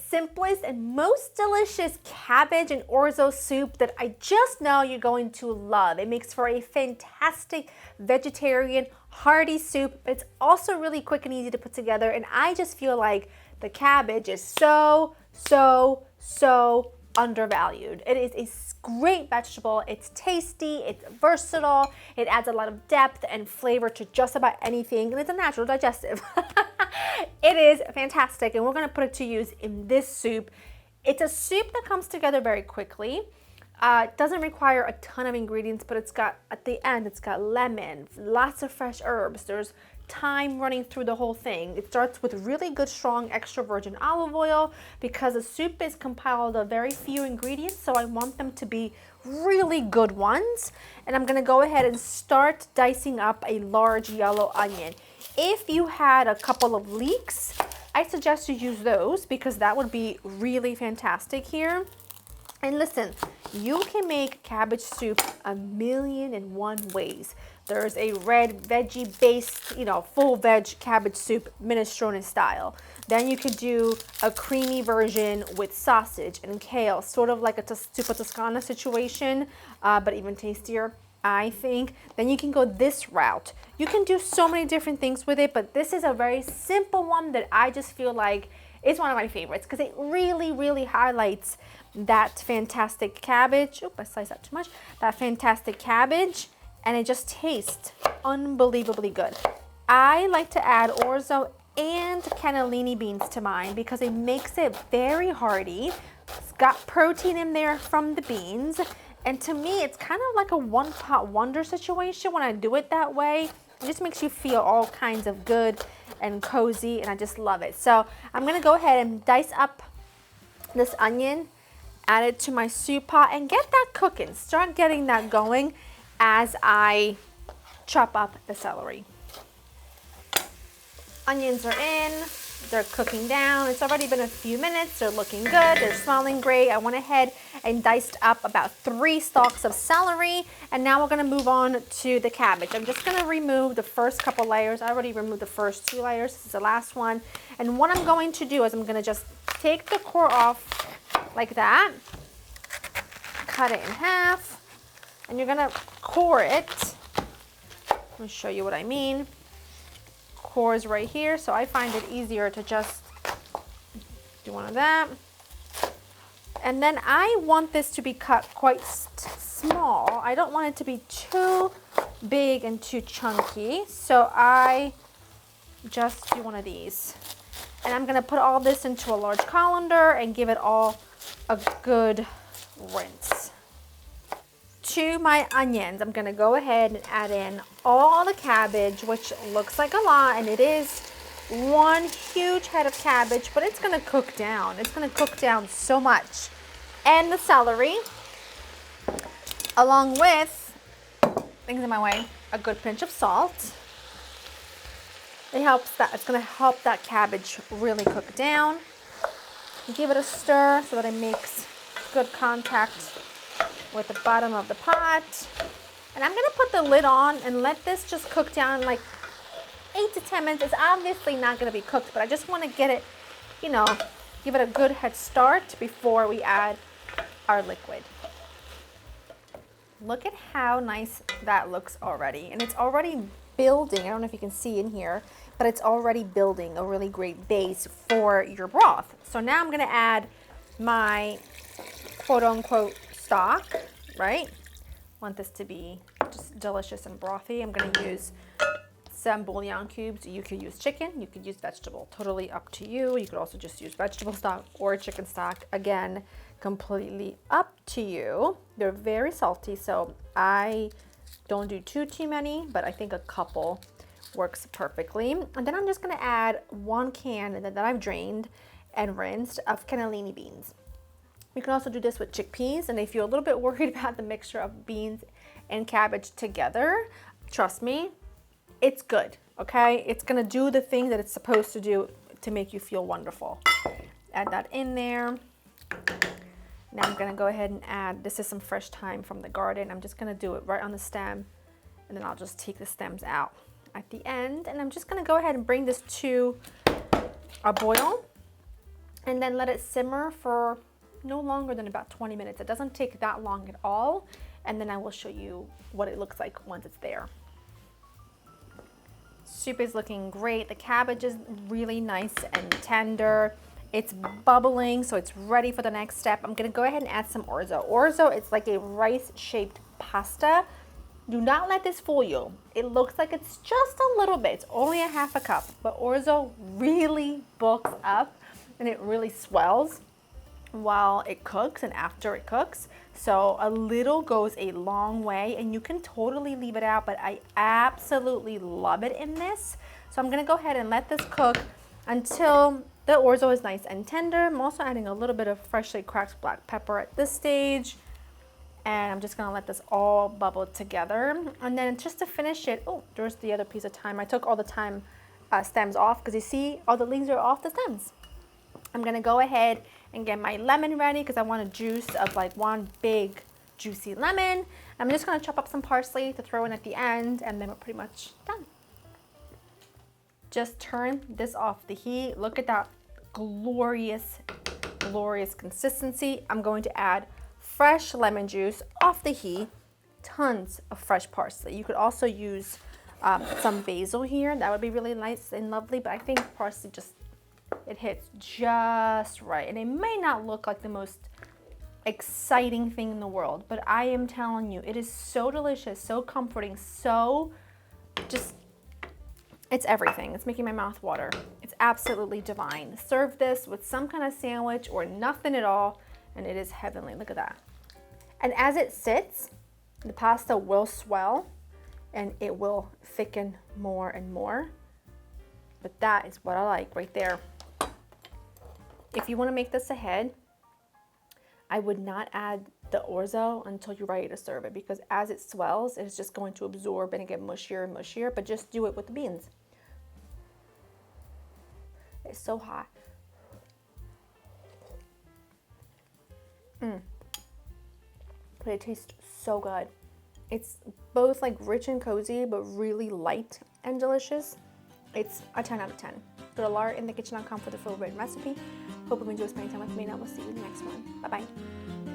simplest and most delicious cabbage and orzo soup that I just know you're going to love. It makes for a fantastic vegetarian hearty soup. It's also really quick and easy to put together, and I just feel like the cabbage is so undervalued. It is a great vegetable. It's tasty, it's versatile, it adds a lot of depth and flavor to just about anything, and it's a natural digestive. It is fantastic, and we're going to put it to use in this soup. It's a soup that comes together very quickly. It doesn't require a ton of ingredients, but it's got, at the end, it's got lemon, lots of fresh herbs. There's thyme running through the whole thing. It starts with really good, strong, extra virgin olive oil because the soup is compiled of very few ingredients, so I want them to be really good ones. And I'm gonna go ahead and start dicing up a large yellow onion. If you had a couple of leeks, I suggest you use those because that would be really fantastic here. And listen, you can make cabbage soup 1,000,001 ways. There's a red veggie-based, full veg cabbage soup, minestrone style. Then you could do a creamy version with sausage and kale, sort of like a Zuppa Toscana situation, but even tastier, I think. Then you can go this route. You can do so many different things with it, but this is a very simple one that I just feel like is one of my favorites because it really highlights that fantastic cabbage. Oop, I sliced that too much. That fantastic cabbage, and it just tastes unbelievably good. I like to add orzo and cannellini beans to mine because it makes it very hearty. It's got protein in there from the beans, and to me, it's kind of like a one-pot wonder situation when I do it that way. It just makes you feel all kinds of good and cozy, and I just love it. So I'm gonna go ahead and dice up this onion, add it to my soup pot, and get that cooking. Start getting that going as I chop up the celery. Onions are in, they're cooking down. It's already been a few minutes, they're looking good, they're smelling great. I went ahead and diced up about 3 stalks of celery, and now we're gonna move on to the cabbage. I'm just gonna remove the first couple layers. I already removed the first 2 layers, this is the last one. And what I'm going to do is I'm gonna just take the core off like that, cut it in half, and you're gonna core it. Let me show you what I mean. Core is right here, so I find it easier to just do one of that. And then I want this to be cut quite small. I don't want it to be too big and too chunky, so I just do one of these. And I'm gonna put all this into a large colander and give it all a good rinse. To my onions, I'm gonna go ahead and add in all the cabbage, which looks like a lot, and it is one huge head of cabbage, but it's gonna cook down. It's gonna cook down so much. And the celery, along with, things in my way, a good pinch of salt. It's gonna help that cabbage really cook down. Give it a stir so that it makes good contact with the bottom of the pot. And I'm gonna put the lid on and let this just cook down like 8 to 10 minutes. It's obviously not gonna be cooked, but I just wanna get it, give it a good head start before we add our liquid. Look at how nice that looks already. And it's already building, I don't know if you can see in here, but it's already building a really great base for your broth. So now I'm gonna add my quote unquote stock, right? Want this to be just delicious and brothy. I'm gonna use some bouillon cubes. You could use chicken, you could use vegetable, totally up to you. You could also just use vegetable stock or chicken stock. Again, completely up to you. They're very salty, so I don't do too many, but I think a couple works perfectly. And then I'm just gonna add 1 can that I've drained and rinsed of cannellini beans. You can also do this with chickpeas, and if you're a little bit worried about the mixture of beans and cabbage together, trust me, it's good, okay? It's gonna do the thing that it's supposed to do to make you feel wonderful. Add that in there. Now I'm gonna go ahead and add, this is some fresh thyme from the garden. I'm just gonna do it right on the stem, and then I'll just take the stems out at the end. And I'm just gonna go ahead and bring this to a boil. and then let it simmer for no longer than about 20 minutes. It doesn't take that long at all. And then I will show you what it looks like once it's there. Soup is looking great. The cabbage is really nice and tender. It's bubbling, so it's ready for the next step. I'm gonna go ahead and add some orzo. Orzo, it's like a rice-shaped pasta. Do not let this fool you. It looks like it's just a little bit. It's only a half a cup, but orzo really bulks up and it really swells while it cooks and after it cooks. So a little goes a long way, and you can totally leave it out, but I absolutely love it in this. So I'm gonna go ahead and let this cook until the orzo is nice and tender. I'm also adding a little bit of freshly cracked black pepper at this stage. And I'm just gonna let this all bubble together. And then just to finish it, oh, there's the other piece of thyme. I took all the thyme stems off because you see all the leaves are off the stems. I'm gonna go ahead and get my lemon ready because I want a juice of like one big juicy lemon. I'm just gonna chop up some parsley to throw in at the end, and then we're pretty much done. Just turn this off the heat. Look at that glorious, glorious consistency. I'm going to add fresh lemon juice off the heat, tons of fresh parsley. You could also use some basil here. That would be really nice and lovely, but I think parsley just, it hits just right. And it may not look like the most exciting thing in the world, but I am telling you, it is so delicious, so comforting, so just, it's everything. It's making my mouth water. It's absolutely divine. Serve this with some kind of sandwich or nothing at all, and it is heavenly. Look at that. And as it sits, the pasta will swell and it will thicken more and more. But that is what I like right there. If you want to make this ahead, I would not add the orzo until you're ready to serve it, because as it swells, it's just going to absorb and get mushier and mushier, but just do it with the beans. It's so hot. But it tastes so good. It's both like rich and cozy, but really light and delicious. It's a 10 out of 10. Go to laurainthekitchen.com for the full written recipe. Hope you enjoy spending time with me, and I will see you in the next one. Bye-bye.